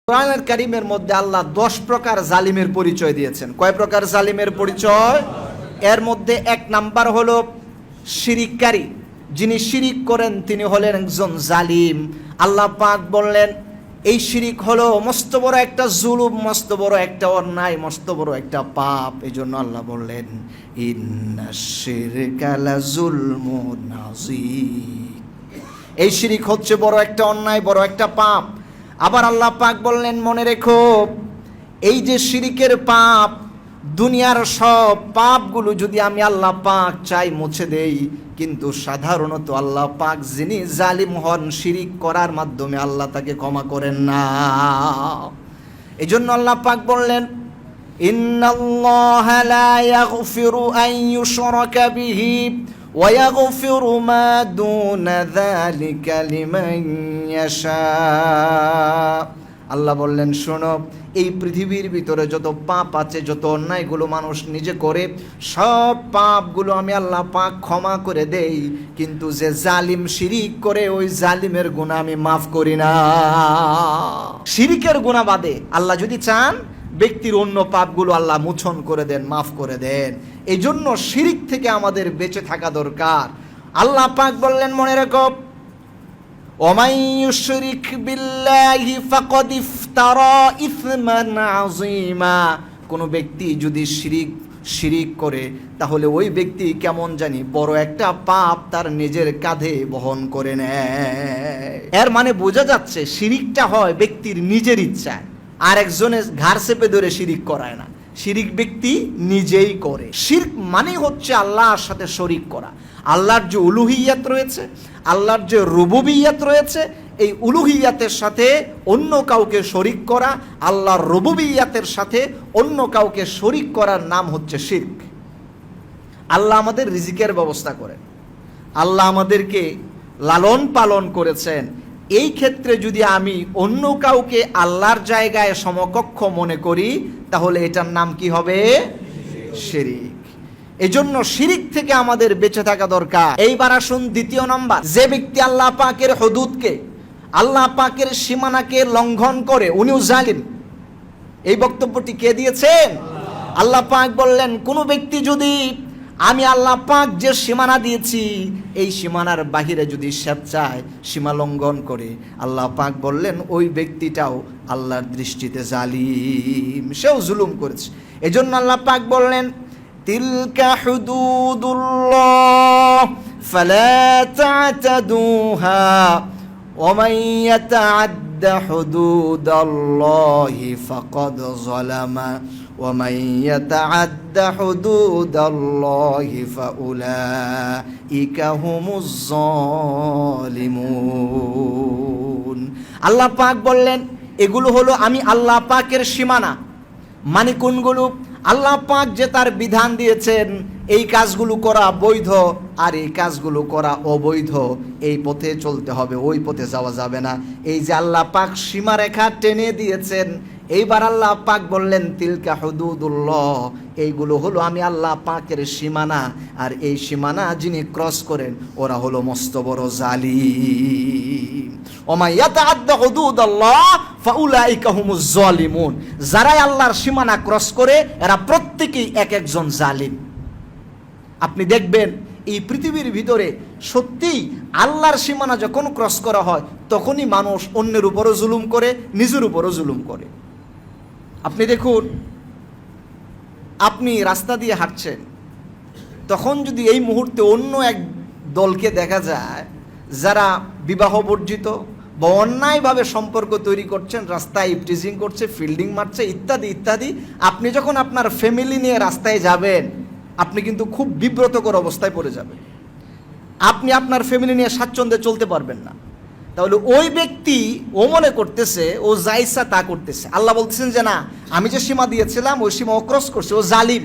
কোরআনের কারীমের মধ্যে আল্লাহ 10 প্রকার জালিমের পরিচয় দিয়েছেন। কয় প্রকার জালিমের পরিচয়? এর মধ্যে 1 নাম্বার হলো শিরিককারী। যিনি শিরিক করেন তিনি হলেন একজন জালিম। আল্লাহ পাক বললেন এই শিরিক হলো মস্ত বড় একটা জুলুম, মস্ত বড় একটা অন্যায়, মস্ত বড় একটা পাপ। এজন্য আল্লাহ বললেন ইন্নাশ শিরকা লাযুলমুন আযীম। এই শিরিক হচ্ছে বড় একটা অন্যায়, বড় একটা পাপ। আবার আল্লাহ পাক বললেন মনে রেখো এই যে শিরিকের পাপ, দুনিয়ার সব পাপগুলো যদি আমি আল্লাহ পাক চাই মুছে দেই, কিন্তু সাধারণত আল্লাহ পাক যিনি জালিম হন শিরিক করার মাধ্যমে আল্লাহ তাকে ক্ষমা করেন না। এজন্য আল্লাহ পাক বললেন ইন্নাল্লাহা লা ইয়াগফিরু আন ইউশরাকা বিহি ওয়া ইয়াগফিরু মা দুনা যালিকা লিমান ইয়াশা। আল্লাহ বললেন শোনো, এই পৃথিবীর ভিতরে যত পাপ আছে, যত অন্যায়গুলো মানুষ নিজে করে, সব পাপগুলো আমি আল্লাহ পাক ক্ষমা করে দেই, কিন্তু যে জালিম শিরিক করে ওই জালিমের গুনাহ আমি মাফ করি না। শিরিকের গুনাহ বাদে আল্লাহ যদি চান ব্যক্তির অন্য পাপগুলো আল্লাহ মোচন করে দেন, মাফ করে দেন। এই জন্য শিরিক থেকে আমাদের বেঁচে থাকা দরকার। আল্লাহ পাক বললেন মনে রাখো ওমান ইউশরিক বিল্লাহি ফাকাদ ইফতারা ইসমান আযীমা। কোন ব্যক্তি যদি শিরিক করে তাহলে ওই ব্যক্তি কেমন জানি বড় একটা পাপ তার নিজের কাঁধে বহন করে নেয়। এর মানে বোঝা যাচ্ছে শিরিকটা হয় ব্যক্তির নিজের ইচ্ছায়, আর একজনের ঘাড় চেপে ধরে শিরিক করায় না। শিরিক ব্যক্তি নিজেই করে। শিরক মানে হচ্ছে আল্লাহর সাথে শরিক করা। আল্লাহর যে উলুহিয়াত রয়েছে, আল্লাহর যে রুবুবিয়াত রয়েছে, এই উলুহিয়াতের সাথে অন্য কাউকে শরিক করা, আল্লাহর রুবুবিয়াতের সাথে অন্য কাউকে শরিক করার নাম হচ্ছে শিরক। আল্লাহ আমাদের রিজিকের ব্যবস্থা করেন, আল্লাহ আমাদেরকে লালন পালন করেছেন। এই ক্ষেত্রে যদি আমি অন্য কাউকে আল্লাহর জায়গায় সমকক্ষ মনে করি তাহলে এটার নাম কি হবে? শিরিক। এজন্য শিরিক থেকে আমাদের বেঁচে থাকা দরকার। এইবার আসুন দ্বিতীয় নাম্বার, যে ব্যক্তি আল্লাহ পাকের হুদুদকে, আল্লাহ পাকের সীমানাকে লঙ্ঘন করে উনিও জালিম। এই বক্তব্যটি কে দিয়েছেন? আল্লাহ পাক বললেন কোন ব্যক্তি যদি আমি আল্লাহ পাক যে সীমানা দিয়েছি এই সীমানার বাহিরে যদি স্বেচ্ছায় সীমা লঙ্ঘন করে, আল্লাহ পাক বললেন ওই ব্যক্তিটাও আল্লাহর দৃষ্টিতে জালিম, সেও জুলুম করেছে। এজন্য আল্লাহ পাক বললেন তিলকা হুদুদুল্লাহ ফালা তা'তাদুহা ওয়া মান ইয়াতা'আদ্দা হুদুদাল্লাহি ফাকাদ যালামা ওয়া মান ইয়াতা'আদ্দা হুদুদাল্লাহি ফাউলাইকা হুমুজ যালিমুন। আল্লাহ পাক বললেন এগুলো হলো আমি আল্লাহ পাকের সীমানা। মানে কোনগুলো? আল্লাহ পাক যে তার বিধান দিয়েছেন এই কাজগুলো করা বৈধ আর এই কাজগুলো করা অবৈধ, এই পথে চলতে হবে, ওই পথে যাওয়া যাবে না। এই যে আল্লাহ পাক সীমারেখা টেনে দিয়েছেন, এইবার আল্লাহ পাক বললেন তিলকা হুদুদুল্লাহ, এইগুলো হলো আমি আল্লাহ পাকের সীমানা, আর এই সীমানা যিনি ক্রস করেন ওরা হলো মস্ত বড় জালিম। ওমা ইয়াতাআদ্দা হুদুদাল্লাহ ফাউলাইকা হুমুজ যালিমুন। যারাই আল্লাহর সীমানা ক্রস করে এরা প্রত্যেকেই এক একজন জালিম। আপনি দেখবেন এই পৃথিবীর ভিতরে সত্যিই আল্লাহর সীমানা যখন ক্রস করা হয় তখনই মানুষ অন্যের উপরও জুলুম করে, নিজের উপরও জুলুম করে। আপনি দেখুন, আপনি রাস্তা দিয়ে হাঁটছেন, তখন যদি এই মুহূর্তে অন্য এক দলকে দেখা যায় যারা বিবাহ বর্জিত বা অন্যায়ভাবে সম্পর্ক তৈরি করছেন, রাস্তায় ইফটিজিং করছে, ফিল্ডিং মারছে ইত্যাদি ইত্যাদি, আপনি যখন আপনার ফ্যামিলি নিয়ে রাস্তায় যাবেন আপনি কিন্তু খুব বিব্রতকর অবস্থায় পড়ে যাবেন। আপনি আপনার ফ্যামিলি নিয়ে স্বাচ্ছন্দ্যে চলতে পারবেন না। তাহলে ওই ব্যক্তি ও মনে করতেছে ও যা ইচ্ছা তা করতেছে। আল্লাহ বলতেছেন যে না, আমি যে সীমা দিয়েছিলাম ওই সীমা ও ক্রস করছে, ও জালিম।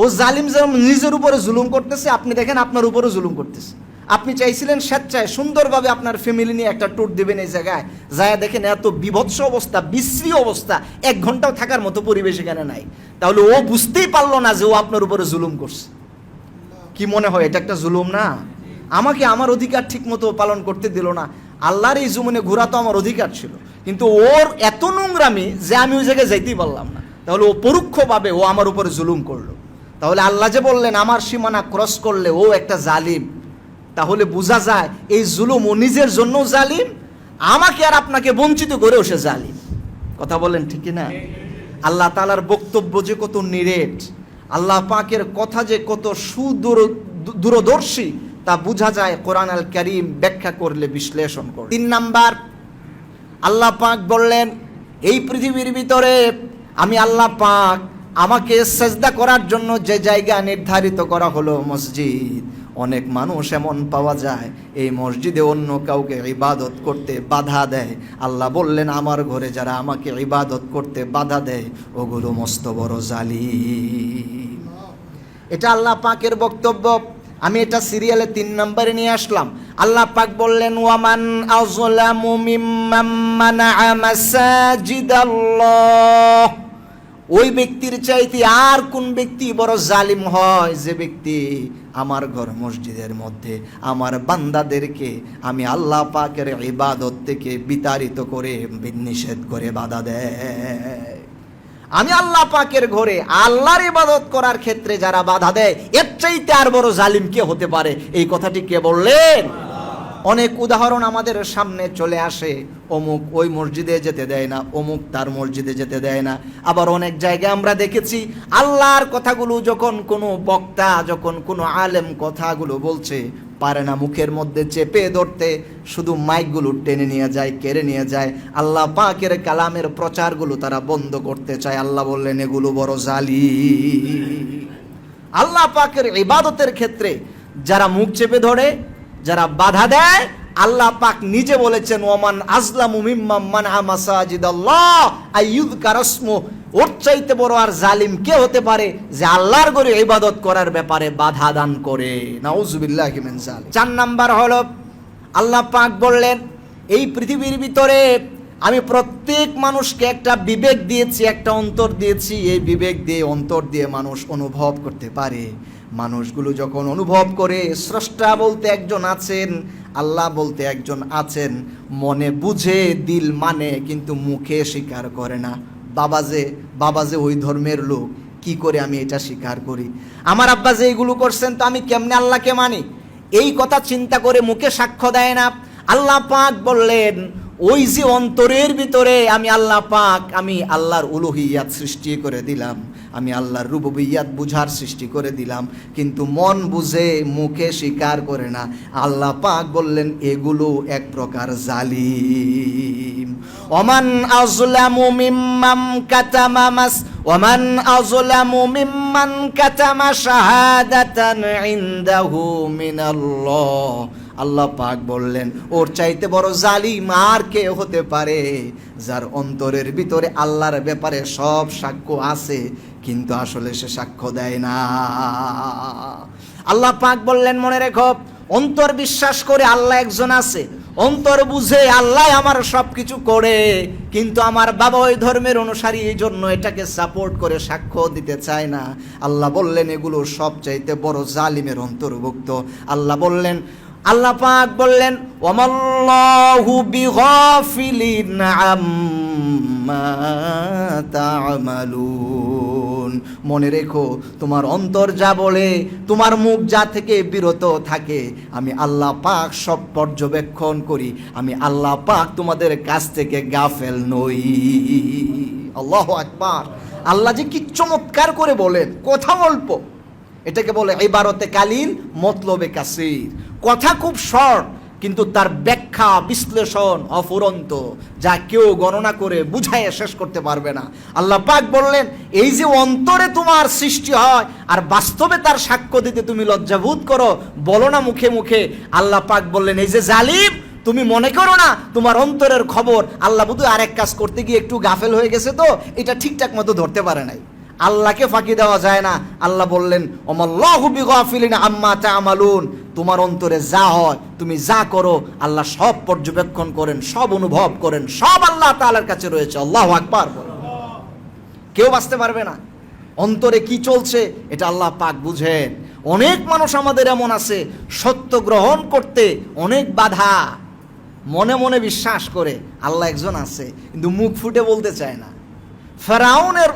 ও জালিম যেমন নিজের উপরে জুলুম করতেছে, আপনি দেখেন আপনার উপরেও জুলুম করতেছে। আপনি চাইছিলেন স্বেচ্ছায় সুন্দরভাবে আপনার ফ্যামিলি নিয়ে একটা ট্যুর দেবেন এই জায়গায়, যায় দেখেন এত বিভৎস অবস্থা, বিশ্রী অবস্থা, 1 ঘন্টাও থাকার মতো পরিবেশ এখানে নাই। তাহলে ও বুঝতেই পারলো না যে ও আপনার উপরে জুলুম করছে। কি মনে হয় এটা একটা জুলুম না? আমাকে আমার অধিকার ঠিক মতো পালন করতে দিল না, আল্লাহর এই জমিনে ঘোরা তো আমার অধিকার ছিল, কিন্তু ওর এত নোংরামি যে আমি ওই জায়গায় যাইতেই পারলাম না, তাহলে ও পরোক্ষভাবে ও আমার উপরে জুলুম করলো। তাহলে আল্লাহ যে বললেন আমার সীমানা ক্রস করলে ও একটা জালিম, তাহলে বোঝা যায় এই জুলুম ও নিজের জন্য জালিম, আমাকে আর আপনাকে বঞ্চিত করেও সে জালিম। কথা বলেন ঠিক না? আল্লাহ তাআলার বক্তব্য যে কত নিরেট, আল্লাহ পাকের কথা যে কত দূরদর্শী তা বোঝা যায় কোরআন আল কারীম ব্যাখ্যা করলে, বিশ্লেষণ করলে। 3 নাম্বার, আল্লাহ পাক বললেন এই পৃথিবীর ভিতরে আমি আল্লাহ পাক আমাকে সেজদা করার জন্য যে জায়গা নির্ধারিত করা হলো মসজিদ, অনেক মানুষ এমন পাওয়া যায় এই মসজিদে অন্য কাউকে ইবাদত করতে বাধা দেয়। আল্লাহ বললেন আমার ঘরে যারা আমাকে ইবাদত করতে বাধা দেয় ওগুলো মস্ত বড় জালিম। এটা আল্লাহ পাকের বক্তব্য। আমি এটা সিরিয়ালে 3 নম্বরে নিয়ে আসলাম। আল্লাহ পাক বললেন ওয়ামান আযলামু মিম্মান মানাআ মাসাজিদাল্লাহ, ওই ব্যক্তির চাইতে আর কোন ব্যক্তি বড় জালিম হয় যে ব্যক্তি আমার ঘর মসজিদের মধ্যে আমার বান্দাদেরকে আমি আল্লাহ পাকের ইবাদত থেকে বিতাড়িত করে নিষেধ করে বাধা দেয়। আমি আল্লাহ পাকের ঘরে আল্লাহর ইবাদত করার ক্ষেত্রে যারা বাধা দেয় এর চাইতে আর বড় জালিম কে হতে পারে? এই কথাটি কে বললেন? অনেক উদাহরণ আমাদের সামনে চলে আসে, অমুক ওই মসজিদে যেতে দেয় না, অমুক তার মসজিদে যেতে দেয় না। আবার অনেক জায়গায় আমরা দেখেছি আল্লাহর কথাগুলো যখন কোনো বক্তা, যখন কোনো আলেম কথাগুলো বলছে, পারে না মুখের মধ্যে চেপে ধরতে, শুধু মাইকগুলো টেনে নিয়ে যায়, কেড়ে নিয়ে যায়। আল্লাহ পাকের কালামের প্রচারগুলো তারা বন্ধ করতে চায়। আল্লাহ বললেন এগুলো বড় জালিম। আল্লাহ পাকের ইবাদতের ক্ষেত্রে যারা মুখ চেপে ধরে, যারা বাধা দেয়, আল্লাহ পাক নিজে বলেছেন ওমান আজলামু মিম্মান মানআ মাসাজিদাল্লাহ আইয়ুযকারা ইসমু, ওর চাইতে বড় আর জালিম কে হতে পারে যে আল্লাহর ঘরে ইবাদত করার ব্যাপারে বাধা দান করে। নাউযুবিল্লাহি মিন যালিক। 4 নাম্বার হলো আল্লাহ পাক বললেন এই পৃথিবীর ভিতরে আমি প্রত্যেক মানুষকে একটা বিবেক দিয়েছি, একটা অন্তর দিয়েছি। এই বিবেক দিয়ে, অন্তর দিয়ে মানুষ অনুভব করতে পারে। মানুষগুলো যখন অনুভব করে স্রষ্টা বলতে একজন আছেন, আল্লাহ বলতে একজন আছেন, মনে বুঝে দিল মানে, কিন্তু মুখে স্বীকার করে না। বাবা যে ওই ধর্মের লোক, কি করে আমি এটা স্বীকার করি? আমার আব্বা যে এইগুলো করছেন তো আমি কেমনে আল্লাহকে মানি? এই কথা চিন্তা করে মুখে সাক্ষ্য দেয় না। আল্লাহ পাক বললেন ওই যে অন্তরের ভিতরে আমি আল্লাহ পাক, আমি আল্লাহর উলুহিয়াত সৃষ্টি করে দিলাম, আমি আল্লাহর রুবুবিয়াত বুঝার সৃষ্টি করে দিলাম, কিন্তু মন বুঝে মুখে স্বীকার করে না। আল্লাহ পাক বললেন এগুলো এক প্রকার জালিম। Oman আযলামু মিম্মান কাতামা Oman আযলামু মিম্মান কাতামা শাহাদাতান ইনদাহু মিনাল্লাহ। আল্লাহ পাক বললেন ওর চাইতে বড় জালিম আর কে হতে পারে যার অন্তরের ভিতরে আল্লাহর ব্যাপারে সব সাক্ষ্য আছে কিন্তু আসলে সে সাক্ষ্য দেয় না। আল্লাহ পাক বললেন মনে রেখো, অন্তর বিশ্বাস করে আল্লাহ একজন আছে, অন্তর বুঝে আল্লাহ আমার সব কিছু করে, কিন্তু আমার বাবা ওই ধর্মের অনুসারী, এই জন্য এটাকে সাপোর্ট করে সাক্ষ্য দিতে চায় না। আল্লাহ বললেন এগুলো সব চাইতে বড় জালিমের অন্তর্ভুক্ত। আল্লাহ পাক বললেন ওয়ামাল্লাহু বিগাফিলিন আম্মা তা'মালুন। মনে রেখো তোমার অন্তর যা বলে, তোমার মুখ যা থেকে বিরত থাকে, আমি আল্লাহ পাক সব পর্যবেক্ষণ করি। আমি আল্লাহ পাক তোমাদের কাছ থেকে গাফেল নই। আল্লাহু আকবার। আল্লাহ যে কি চমৎকার করে বলেন, কথা অল্প, এটাকে বলে ইবারতে কালিল মতলবে কাসির। কথা খুব শর্ট কিন্তু তার ব্যাখ্যা বিশ্লেষণ অফুরন্ত, যা কেউ গণনা করে বুঝাইয়ে শেষ করতে পারবে না। আল্লাহ পাক বললেন এই যে অন্তরে তোমার সৃষ্টি হয় আর বাস্তবে তার সাক্ষ্য দিতে তুমি লজ্জাবোধ করো, বলো না মুখে মুখে। আল্লাহ পাক বললেন এই যে জালিম, তুমি মনে করো না তোমার অন্তরের খবর আল্লাহ বোধহয় আরেক কাজ করতে গিয়ে একটু গাফেল হয়ে গেছে, তো এটা ঠিকঠাক মতো ধরতে পারে নাই। আল্লাহকে ফাঁকি দেওয়া যায় না। আল্লাহ বললেন ওমাল্লাহু বিগাফিলিন আম্মা তা'মালুন। তোমার অন্তরে যা হয়, তুমি যা করো, আল্লাহ সব পর্যবেক্ষণ করেন, সব অনুভব করেন, সব আল্লাহ তাআলার কাছে রয়েছে। আল্লাহু আকবার। কেউ বাঁচতে পারবে না। অন্তরে কি চলছে এটা আল্লাহ পাক বুঝেন। অনেক মানুষ আমাদের এমন আছে সত্য গ্রহণ করতে অনেক বাধা, মনে মনে বিশ্বাস করে আল্লাহ একজন আছে, কিন্তু মুখ ফুটে বলতে চায় না। ফেরাউনের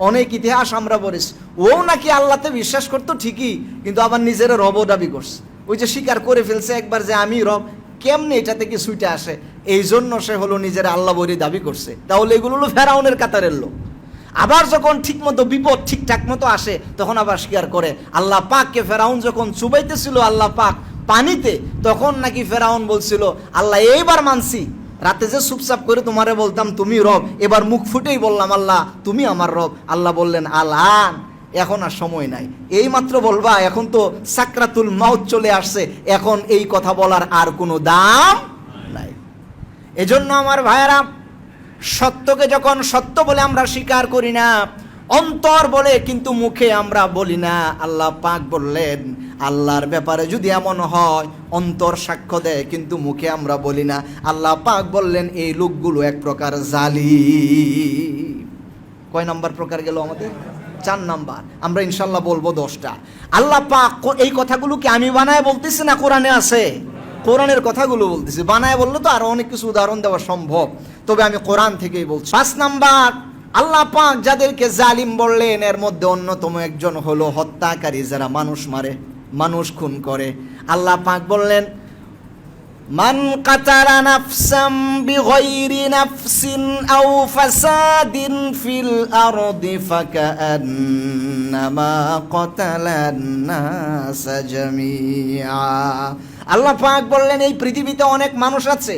অনেক ইতিহাস আমরা পড়েছি, ও নাকি আল্লাহতে বিশ্বাস করতো ঠিকই, কিন্তু আবার নিজের রব দাবি করছে। ওই যে স্বীকার করে ফেলছে একবার যে আমি রব, কেমনে এটা থেকে ছুটে আসে, এই জন্য সে হলো নিজের আল্লাহ বলি দাবি করছে। তাহলে এগুলো হলো ফেরাউনের কাতারের লোক। আবার যখন ঠিক মতো বিপদ ঠিকঠাক মতো আসে, তখন আবার স্বীকার করে। আল্লাহ পাককে ফেরাউন যখন চুবাইতেছিল আল্লাহ পাক পানিতে, তখন নাকি ফেরাউন বলছিল আল্লাহ এইবার মানছি, রাতে যে চুপচাপ করে তোমারে বলতাম তুমি রব, এবার মুখ ফুটেই বললাম আল্লাহ তুমি আমার রব। আল্লাহ বললেন আলান, এখন আর সময় নাই, এই মাত্র বলবা, এখন তো সাকরাতুল মাউত চলে আসছে, এখন এই কথা বলার আর কোনো দাম নাই। এজন্য আমার ভাইয়েরা, সত্যকে যখন সত্য বলে আমরা স্বীকার করি না, অন্তর বলে কিন্তু মুখে আমরা বলি না। আল্লাহ পাক বললেন আল্লাহর ব্যাপারে যদি এমন হয় অন্তর সাক্ষ্য দেয় কিন্তু মুখে আমরা বলি না। আল্লাহ পাক বললেন এই লোকগুলো এক প্রকার জালিম। কয় নাম্বার প্রকার গেল আমাদের? 4 নাম্বার। আমরা ইনশাল্লাহ বলবো 10টা। আল্লাহ পাক এই কথাগুলো কি আমি বানায় বলতেছি না কোরআনে আছে? কোরআনের কথাগুলো বলতেছি। বানায় বললে তো আরো অনেক কিছু উদাহরণ দেওয়া সম্ভব, তবে আমি কোরআন থেকেই বলছি। 5 নাম্বার, আল্লাহ পাক যাদেরকে জালিম বললেন এর মধ্যে অন্যতম একজন হলো হত্যাকারী, যারা মানুষ মারে, মানুষ খুন করে। আল্লাহ পাক বললেন মান কাতালা নাফসাম বিগাইরি নাফসিন আও ফাসাদিন ফিল আরদি ফাকান্নামা কাতালান নাস জামিআ। আল্লাহ পাক বললেন এই পৃথিবীতে অনেক মানুষ আছে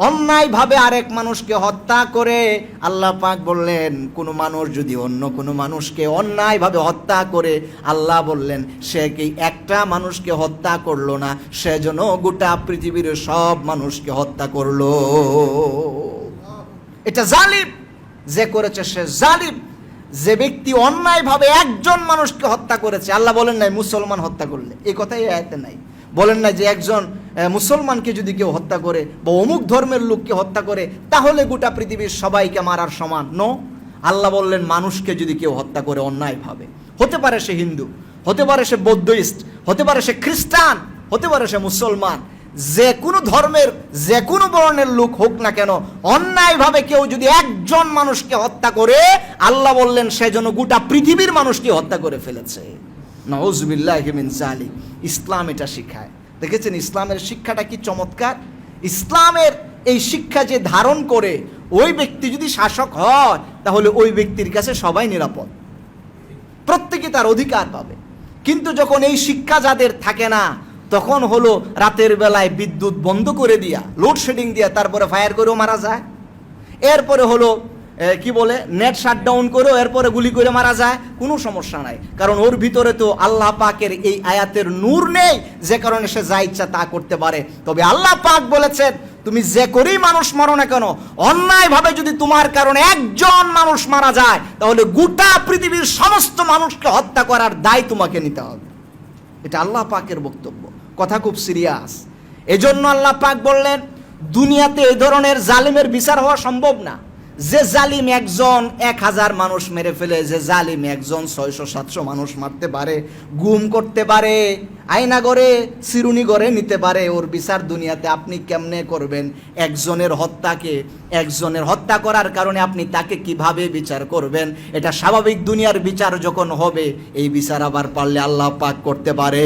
অন্যায়ভাবে আরেক মানুষকে হত্যা করে। আল্লাহ পাক বললেন কোনো মানুষ যদি অন্য কোনো মানুষকে অন্যায়ভাবে হত্যা করে, আল্লাহ বললেন সে কি একটা মানুষকে হত্যা করলো না, সে যেন গোটা পৃথিবীর সব মানুষকে হত্যা করলো। এটা জালিম, যে করেছে সে জালিম। যে ব্যক্তি অন্যায়ভাবে একজন মানুষকে হত্যা করেছে, আল্লাহ বলেন নাই মুসলমান হত্যা করলে, এই কথাই আয়াতে নাই। বলেন না যে একজন মুসলমানকে যদি কেউ হত্যা করে বা অমুক ধর্মের লোককে হত্যা করে তাহলে গোটা পৃথিবীর সবাইকে মারার সমান। নো, আল্লাহ বললেন মানুষকে যদি কেউ হত্যা করে অন্যায়ভাবে, হতে পারে সে হিন্দু, হতে পারে সে বৌদ্ধইস্ট, হতে পারে সে খ্রিস্টান, হতে পারে সে মুসলমান, যে কোনো ধর্মের যে কোনো বর্ণের লোক হোক না কেন, অন্যায়ভাবে কেউ যদি একজন মানুষকে হত্যা করে, আল্লাহ বললেন সে যেন গোটা পৃথিবীর মানুষকে হত্যা করে ফেলেছে। নাউযুবিল্লাহি মিন যালিক। ইসলাম এটা শিখায়। দেখেছেন ইসলামের শিক্ষাটা কি চমৎকার। ইসলামের এই শিক্ষা যে ধারণ করে ওই ব্যক্তি যদি শাসক হয় তাহলে ওই ব্যক্তির কাছে সবাই নিরাপদ, প্রত্যেকে তার অধিকার পাবে। কিন্তু যখন এই শিক্ষা যাদের থাকে না, তখন হলো রাতের বেলায় বিদ্যুৎ বন্ধ করে দিয়া, লোডশেডিং দিয়া, তারপরে ফায়ার করেও মারা যায়। এরপরে হলো কি বলে নেট শাটডাউন করেও এরপরে গুলি করে মারা যায়, কোনো সমস্যা নাই, কারণ ওর ভিতরে তো আল্লাহ পাকের এই আয়াতের নূর নেই, যে কারণে সে যা ইচ্ছা তা করতে পারে। তবে আল্লাহ পাক বলেছেন তুমি যে করেই মানুষ মারো না কেন, অন্যায়ভাবে যদি তোমার কারণে একজন মানুষ মারা যায় তাহলে গোটা পৃথিবীর সমস্ত মানুষকে হত্যা করার দায় তোমাকে নিতে হবে। এটা আল্লাহ পাকের বক্তব্য, কথা খুব সিরিয়াস। এজন্য আল্লাহ পাক বললেন দুনিয়াতে এই ধরনের জালিমের বিচার হওয়া সম্ভব না। যে জালিম একজন 1000 মানুষ মেরে ফেলে, যে জালিম একজন 600-700 মানুষ মারতে পারে, গুম করতে পারে, আয়না গড়ে চিরুনি গড়ে নিতে পারে, ওর বিচার দুনিয়াতে আপনি কেমনে করবেন? একজনের হত্যা করার কারণে আপনি তাকে কিভাবে বিচার করবেন? এটা স্বাভাবিক দুনিয়ার বিচার যখন হবে, এই বিচার আবার পারলে আল্লাহ পাক করতে পারে।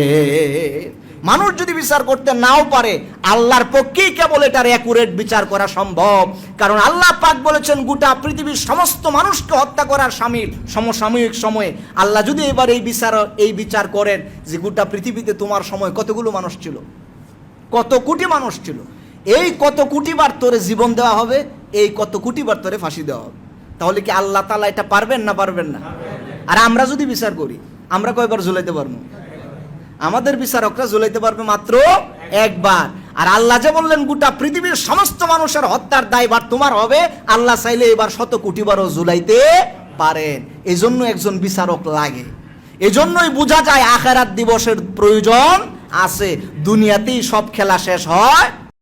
মানুষ যদি বিচার করতে নাও পারে, আল্লাহর পক্ষেই কেবল এটার অ্যাকুরেট বিচার করা সম্ভব। কারণ আল্লাহ পাক বলেছেন গোটা পৃথিবীর সমস্ত মানুষকে হত্যা করার সমসাময়িক সময়ে আল্লাহ যদি এবার এই বিচার করেন যে গোটা পৃথিবীতে তোমার সময় কতগুলো মানুষ ছিল, কত কোটি মানুষ ছিল, এই কত কোটিবার তোরে জীবন দেওয়া হবে, এই কত কোটিবার তোরে ফাঁসি দেওয়া হবে, তাহলে কি আল্লাহ তাআলা এটা পারবেন না পারবেন না? আর আমরা যদি বিচার করি, আমরা কয়বার ঝুলাইতে পারবো? আমাদের বিচারকরা ঝুলাইতে পারবে মাত্র একবার। আর আল্লাহ যে বললেন গোটা পৃথিবীর সমস্ত মানুষের হত্যার দায়ভার তোমার হবে, আল্লাহ চাইলে এবার 100 কোটিবারও ঝুলাইতে পারেন। এই জন্য একজন বিচারক লাগে। এজন্যই বোঝা যায় আখিরাত দিবসের প্রয়োজন আছে। দুনিয়াতেই সব খেলা শেষ হয়